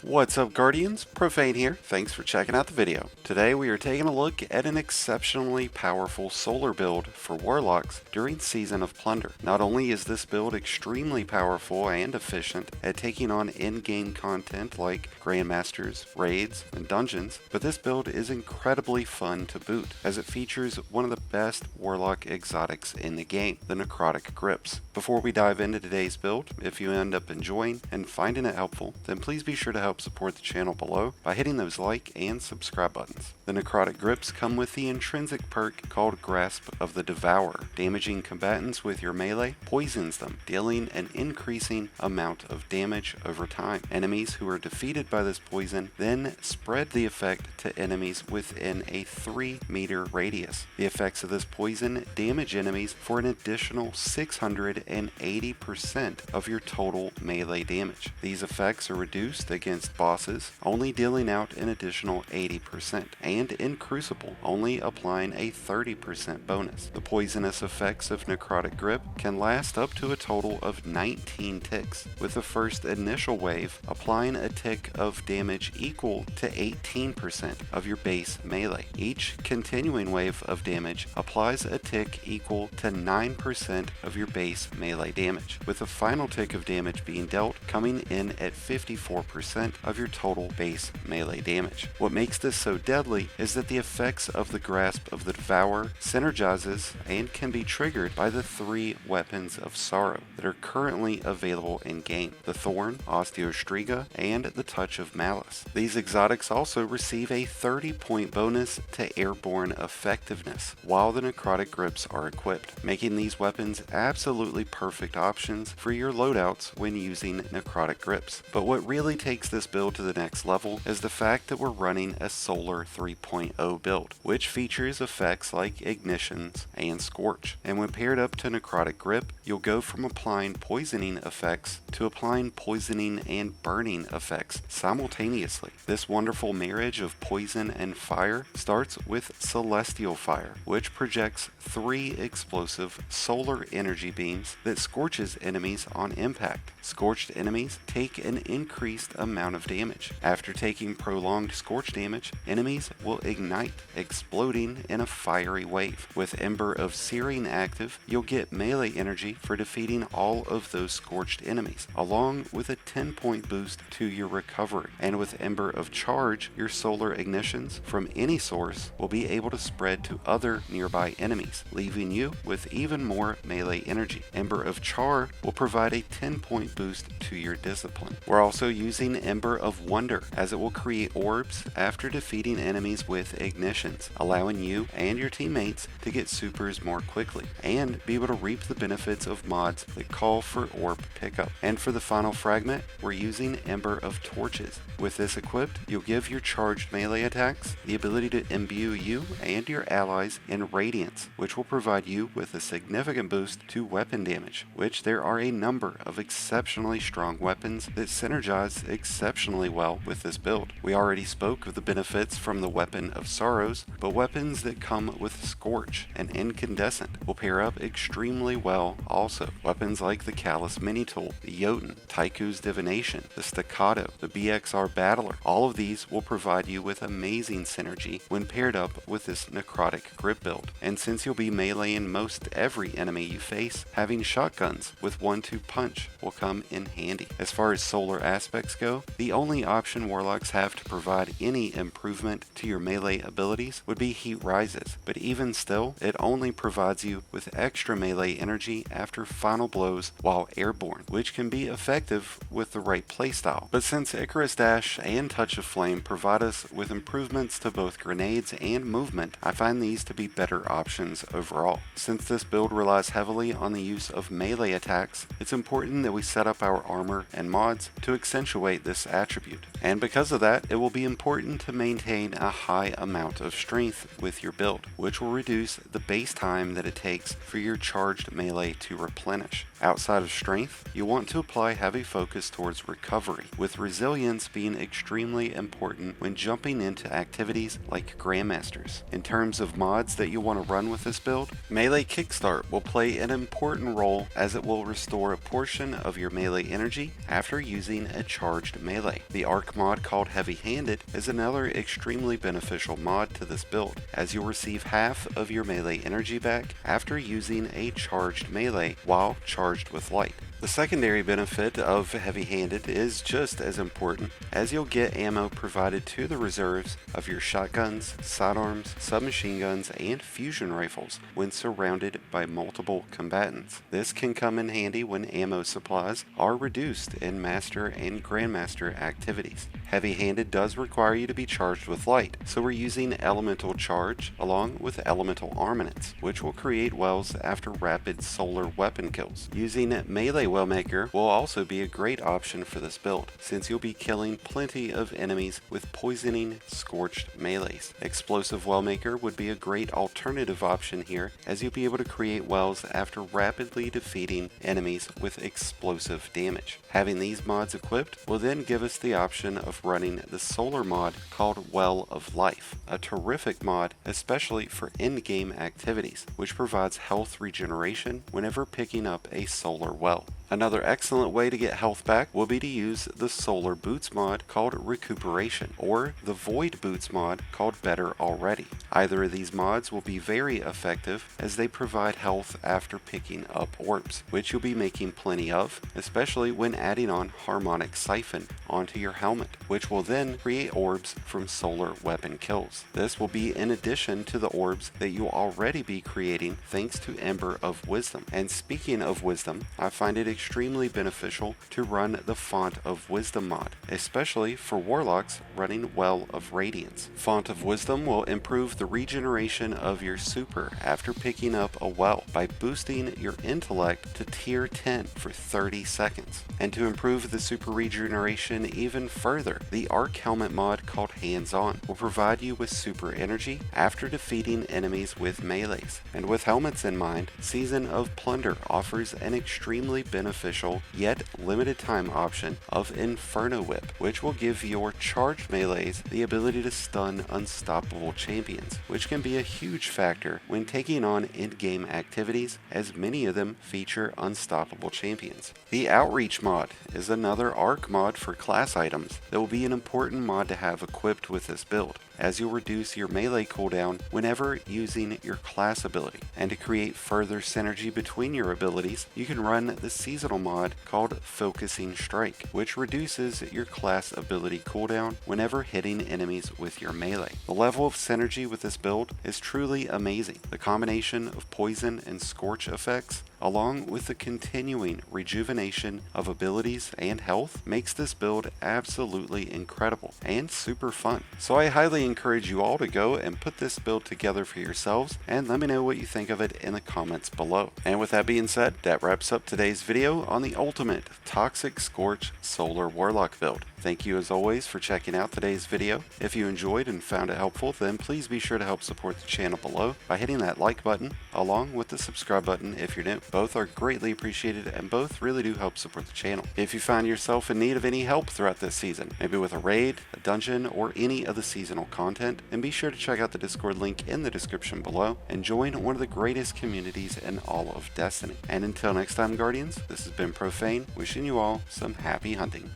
What's up, Guardians? Profane here. Thanks for checking out the video. Today we are taking a look at an exceptionally powerful solar build for Warlocks during Season of Plunder. Not only is this build extremely powerful and efficient at taking on in-game content like Grandmasters, raids, and dungeons, but this build is incredibly fun to boot, as it features one of the best Warlock exotics in the game, the Necrotic grips. Before we dive into today's build, if you end up enjoying and finding it helpful, then please be sure to help support the channel below by hitting those like and subscribe buttons. The Necrotic grips come with the intrinsic perk called Grasp of the Devourer. Damaging combatants with your melee poisons them, dealing an increasing amount of damage over time. Enemies who are defeated by this poison then spread the effect to enemies within a 3-meter radius. The effects of this poison damage enemies for an additional 680% of your total melee damage. These effects are reduced against bosses, only dealing out an additional 80%, and in Crucible, only applying a 30% bonus. The poisonous effects of Necrotic Grip can last up to a total of 19 ticks, with the first initial wave applying a tick of damage equal to 18% of your base melee. Each continuing wave of damage applies a tick equal to 9% of your base melee damage, with the final tick of damage being dealt coming in at 54% of your total base melee damage. What makes this so deadly is that the effects of the Grasp of the Devourer synergizes and can be triggered by the 3 weapons of sorrow that are currently available in game: the Thorn, Osteostriga, and the Touch of Malice. These exotics also receive a 30-point bonus to airborne effectiveness while the Necrotic grips are equipped, making these weapons absolutely perfect options for your loadouts when using Necrotic grips. But what really takes this build to the next level is the fact that we're running a Solar 3.0 build, which features effects like Ignitions and Scorch. And when paired up to Necrotic Grip, you'll go from applying poisoning effects to applying poisoning and burning effects simultaneously. This wonderful marriage of poison and fire starts with Celestial Fire, which projects 3 explosive solar energy beams that scorches enemies on impact. Scorched enemies take an increased amount of damage. After taking prolonged scorch damage, enemies will ignite, exploding in a fiery wave. With Ember of Searing active, you'll get melee energy for defeating all of those scorched enemies, along with a 10-point boost to your recovery. And with Ember of Charge, your solar ignitions from any source will be able to spread to other nearby enemies, leaving you with even more melee energy. Ember of Char will provide a 10-point boost to your discipline. We're also using Ember of Wonder, as it will create orbs after defeating enemies with ignitions, allowing you and your teammates to get supers more quickly and be able to reap the benefits of mods that call for orb pickup. And for the final fragment, we're using Ember of Torches. With this equipped, you'll give your charged melee attacks the ability to imbue you and your allies in Radiance, which will provide you with a significant boost to weapon damage, which there are a number of exceptionally strong weapons that synergize exceptionally well with this build. We already spoke of the benefits from the Weapon of Sorrows, but weapons that come with Scorch and Incandescent will pair up extremely well also. Weapons like the Callous Mini Tool, the Jotun, Taiku's Divination, the Staccato, the BXR Battler, all of these will provide you with amazing synergy when paired up with this Necrotic Grip build. And since you'll be meleeing most every enemy you face, having shotguns with 1-2 punch will come in handy. As far as solar aspects go, the only option Warlocks have to provide any improvement to your melee abilities would be Heat Rises, but even still, it only provides you with extra melee energy after final blows while airborne, which can be effective with the right playstyle. But since Icarus Dash and Touch of Flame provide us with improvements to both grenades and movement, I find these to be better options overall. Since this build relies heavily on the use of melee attacks, it's important that we set up our armor and mods to accentuate this attribute. And because of that, it will be important to maintain a high amount of strength with your build, which will reduce the base time that it takes for your charged melee to replenish. Outside of strength, you want to apply heavy focus towards recovery, with resilience being extremely important when jumping into activities like Grandmasters. In terms of mods that you want to run with this build, Melee Kickstart will play an important role, as it will restore a portion of your melee energy after using a charged melee melee. The arc mod called Heavy Handed is another extremely beneficial mod to this build, as you'll receive half of your melee energy back after using a charged melee while charged with light. The secondary benefit of Heavy Handed is just as important, as you'll get ammo provided to the reserves of your shotguns, sidearms, submachine guns, and fusion rifles when surrounded by multiple combatants. This can come in handy when ammo supplies are reduced in Master and Grandmaster activities. Heavy Handed does require you to be charged with light, so we're using Elemental Charge along with Elemental Armaments, which will create wells after rapid solar weapon kills. Using Melee Wellmaker will also be a great option for this build, since you'll be killing plenty of enemies with poisoning scorched melees. Explosive Wellmaker would be a great alternative option here, as you'll be able to create wells after rapidly defeating enemies with explosive damage. Having these mods equipped will then give us the option of running the solar mod called Well of Life, a terrific mod especially for in-game activities, which provides health regeneration whenever picking up a solar well. Another excellent way to get health back will be to use the Solar Boots mod called Recuperation, or the Void Boots mod called Better Already. Either of these mods will be very effective, as they provide health after picking up orbs, which you'll be making plenty of, especially when adding on Harmonic Siphon onto your helmet, which will then create orbs from solar weapon kills. This will be in addition to the orbs that you'll already be creating thanks to Ember of Wisdom. And speaking of wisdom, I find it extremely beneficial to run the Font of Wisdom mod, especially for Warlocks running Well of Radiance. Font of Wisdom will improve the regeneration of your super after picking up a well by boosting your intellect to tier 10 for 30 seconds. And to improve the super regeneration even further, the Arc Helmet mod called Hands On will provide you with super energy after defeating enemies with melees. And with helmets in mind, Season of Plunder offers an extremely beneficial yet limited time option of Inferno Whip, which will give your charged melees the ability to stun unstoppable champions, which can be a huge factor when taking on in-game activities, as many of them feature unstoppable champions. The Outreach mod is another arc mod for class items that will be an important mod to have equipped with this build, as you'll reduce your melee cooldown whenever using your class ability. And to create further synergy between your abilities, you can run the seasonal mod called Focusing Strike, which reduces your class ability cooldown whenever hitting enemies with your melee. The level of synergy with this build is truly amazing. The combination of poison and scorch effects, along with the continuing rejuvenation of abilities and health, makes this build absolutely incredible and super fun. So I highly encourage you all to go and put this build together for yourselves, and let me know what you think of it in the comments below. And with that being said, that wraps up today's video on the ultimate Toxic Scorch Solar Warlock build. Thank you as always for checking out today's video. If you enjoyed and found it helpful, then please be sure to help support the channel below by hitting that like button along with the subscribe button if you're new. Both are greatly appreciated and both really do help support the channel. If you find yourself in need of any help throughout this season, maybe with a raid, a dungeon, or any of the seasonal content, then be sure to check out the Discord link in the description below and join one of the greatest communities in all of Destiny. And until next time, Guardians, this has been Profane, wishing you all some happy hunting.